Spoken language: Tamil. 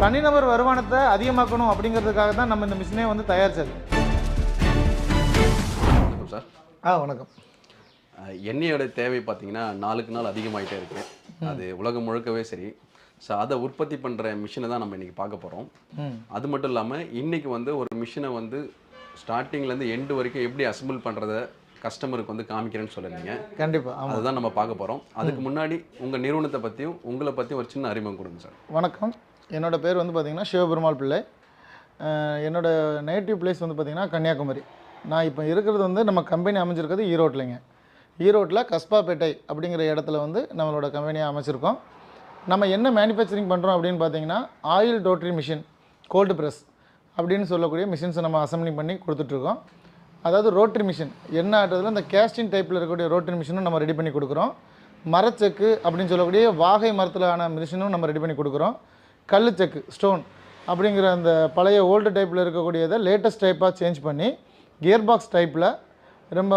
தனிநபர் வருமானத்தை அதிகமாக்கணும் அப்படிங்கிறதுக்காக தான் நம்ம இந்த மிஷினே வந்து தயாரிச்சது. வணக்கம் சார். வணக்கம். எண்ணெயோட தேவை பார்த்தீங்கன்னா நாளுக்கு நாள் அதிகமாகிட்டே இருக்குது. அது உலகம் முழுக்கவே சரி. ஸோ அதை உற்பத்தி பண்ணுற மிஷினை தான் நம்ம இன்றைக்கி பார்க்க போகிறோம். அது மட்டும் இல்லாமல் இன்றைக்கி வந்து ஒரு மிஷினை வந்து ஸ்டார்டிங்லேருந்து எண்டு வரைக்கும் எப்படி அசம்பிள் பண்ணுறத கஸ்டமருக்கு வந்து காமிக்கிறேன்னு சொல்லுறீங்க. கண்டிப்பாக அதுதான் நம்ம பார்க்க போகிறோம். அதுக்கு முன்னாடி உங்கள் நிறுவனத்தை பற்றியும் உங்களை பற்றியும் ஒரு சின்ன அறிமுகம் கொடுங்க சார். வணக்கம். என்னோடய பேர் வந்து பார்த்திங்கன்னா சிவபெருமாள் பிள்ளை. என்னோடய நேட்டிவ் பிளேஸ் வந்து பார்த்திங்கன்னா கன்னியாகுமரி. நான் இப்போ இருக்கிறது வந்து நம்ம கம்பெனி அமைஞ்சிருக்கிறது ஈரோட்லைங்க. ஈரோட்டில் கஸ்பாப்பேட்டை அப்படிங்கிற இடத்துல வந்து நம்மளோட கம்பெனியை அமைச்சிருக்கோம். நம்ம என்ன மேனுஃபேக்சரிங் பண்ணுறோம் அப்படின்னு பார்த்தீங்கன்னா oil rotary machine, gold press அப்படின்னு சொல்லக்கூடிய மிஷின்ஸை நம்ம அசம்பிளிங் பண்ணி கொடுத்துட்ருக்கோம். அதாவது ரோட்டரி மிஷின் என்ன ஆட்டுறதுல இந்த கேஸ்டின் டைப்பில் இருக்கக்கூடிய ரோட்டரி மிஷினும் நம்ம ரெடி பண்ணி கொடுக்குறோம். மரச்செக்கு அப்படின்னு சொல்லக்கூடிய வாகை மரத்தில் ஆன மிஷினும் நம்ம ரெடி பண்ணி கொடுக்குறோம். கல்லுச்செக்கு ஸ்டோன் அப்படிங்கிற அந்த பழைய ஓல்டு டைப்பில் இருக்கக்கூடியதை லேட்டஸ்ட் டைப்பாக சேஞ்ச் பண்ணி கியர் பாக்ஸ் டைப்பில் ரொம்ப